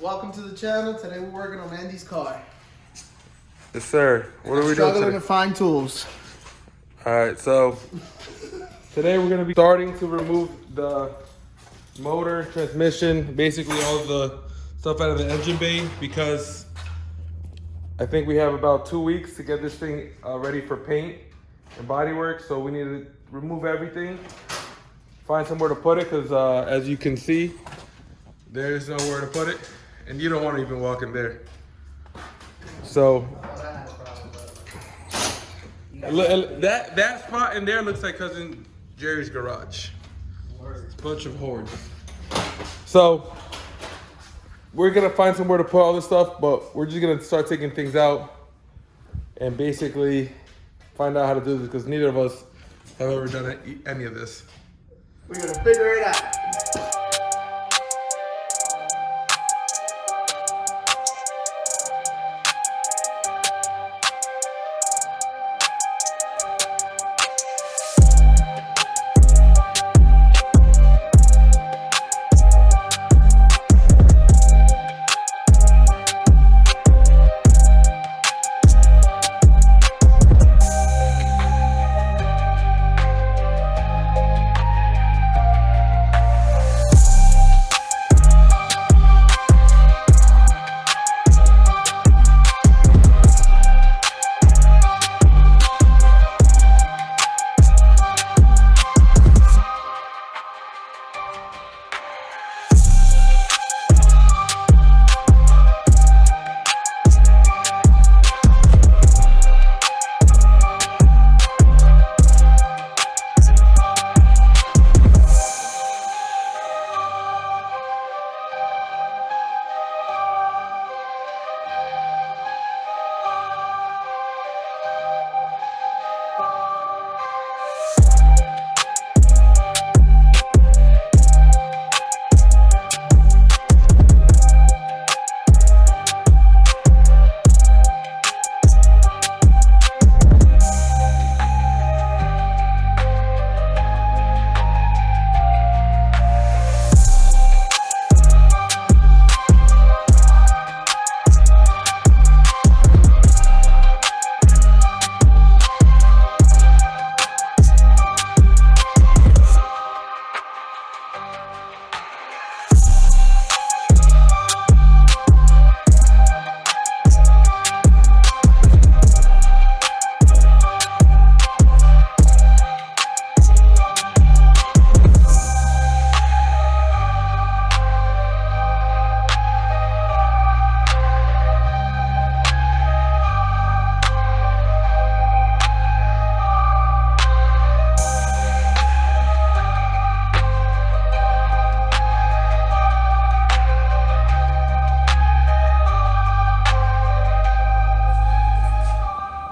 Welcome to the channel. Today we're working on Andy's car. Yes, sir. What are we doing Struggling today? to find tools. All right, so today we're gonna be starting to remove the motor, transmission, basically all of the stuff out of the engine bay, because I think we have about 2 weeks to get this thing ready for paint and bodywork. So we need to remove everything, find somewhere to put it, because as you can see, there's nowhere to put it, and you don't want to even walk in there. So that spot in there looks like cousin Jerry's garage. It's a bunch of hordes. So we're gonna find somewhere to put all this stuff, but we're just gonna start taking things out and basically find out how to do this, because neither of us have ever done any of this. We're gonna figure it out.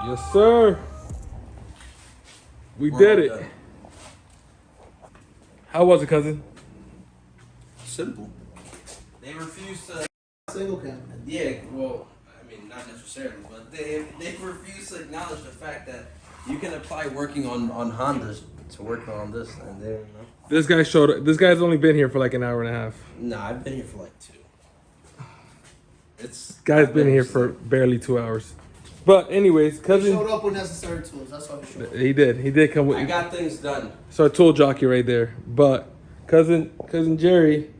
Yes, sir. We did it. Done. How was it, cousin? Simple. They refuse to. Single cam. Yeah, well, I mean, not necessarily, but they refuse to acknowledge the fact that you can apply working on Hondas to work on this, and they don't know. This guy showed up. This guy's only been here for like an hour and a half. Nah, I've been here for like 2. It's Guy's been here for barely 2 hours. But anyways, He cousin, showed up with necessary tools. That's all he showed up. he did come with. I got things done. So a tool jockey right there. But cousin Jerry,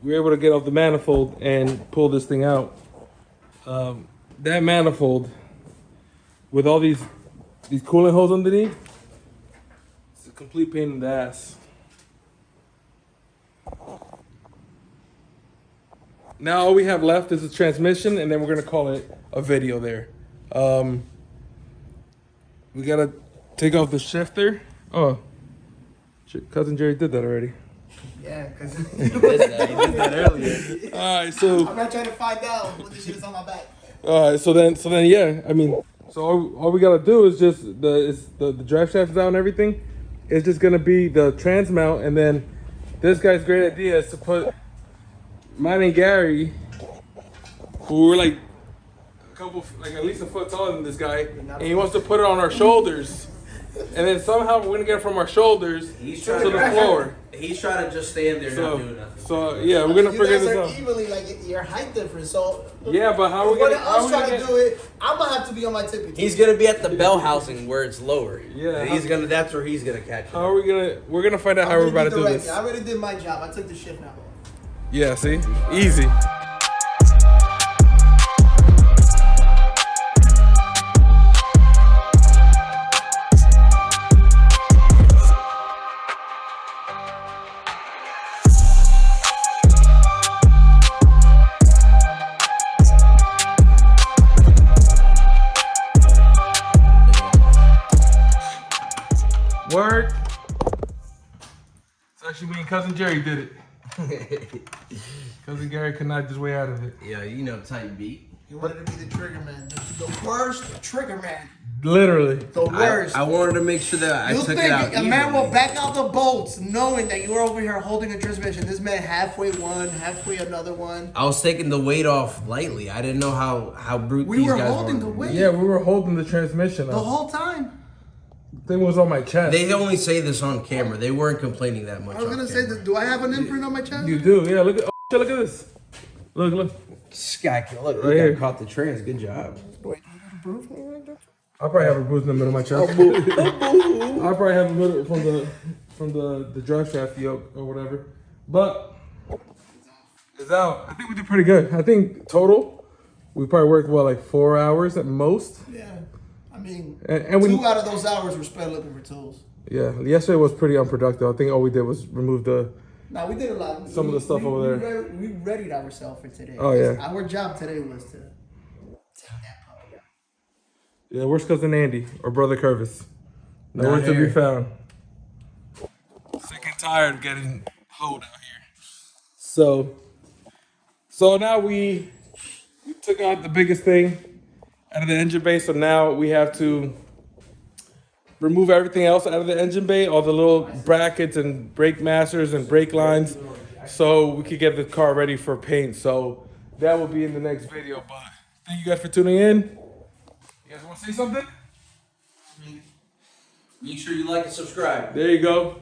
we were able to get off the manifold and pull this thing out. That manifold with all these coolant holes underneath, it's a complete pain in the ass. Now all we have left is the transmission, and then we're gonna call it a video there. We gotta take off the shifter. Oh, cousin Jerry did that already. Yeah, because He did that earlier. All right, so I'm not trying to find out what this shit is on my back. all right, so then yeah, I mean, so all we gotta do is just the drive shaft is out and everything. It's just gonna be the trans mount, and then this guy's great idea is to put mine and Gary, who were like a couple, like at least a foot taller than this guy, and he wants to put it on our shoulders. and then somehow we're gonna get it from our shoulders He's to trying the to floor. He's trying to just stand there not doing nothing. So yeah, we're gonna You figure guys this are out. evenly like your height difference. So Yeah, but how are we when gonna? I How was are we trying gonna to do it, I'm gonna have to be on my tippy. He's gonna be at the bell housing where it's lower. Yeah. He's gonna. That's where he's gonna catch it. How are we gonna? We're gonna find out how we're about to do this. I already did my job. I took the shift now. Yeah, see, easy. Word. It's actually me and cousin Jerry did it. Cousin Gary connived his way out of it. Yeah, you know, tight beat. He wanted to be the trigger man, the worst trigger man. Literally. The worst. I wanted to make sure that I You took think it out. a man will evenly. back out the bolts knowing that you're over here holding a transmission? This man halfway one, halfway another one. I was taking the weight off lightly. I didn't know how brute We these were guys holding were. the weight. Yeah, we were holding the transmission The up. whole time. Thing was on my chest. They only say this on camera. They weren't complaining that much. I was gonna say, do I have an imprint on my chest? You do, yeah. Look at, oh, look at this. Look. This guy can look. Right here. Caught the trans. Good job. I probably have a bruise in the middle of my chest. I probably have a little from the drive shaft yoke or whatever. But it's out. I think we did pretty good. I think total we probably worked like 4 hours at most. Yeah. I mean, And we 2 out of those hours were spent looking for tools. yeah. Yesterday was pretty unproductive. I think all we did was remove the. Now we did a lot. Some of the stuff over there. We readied ourselves for today. Oh, yeah. Our job today was to take that puppy out. Yeah, where's cousin Andy or brother Curvis? Nowhere Not to be here. found. Sick and tired of getting hoed out here. So now we took out the biggest thing out of the engine bay. So now we have to remove everything else out of the engine bay, all the little brackets and brake masters and brake lines, so we could get the car ready for paint. So that will be in the next video. But thank you guys for tuning in. You guys want to say something? Make sure you like and subscribe. There you go.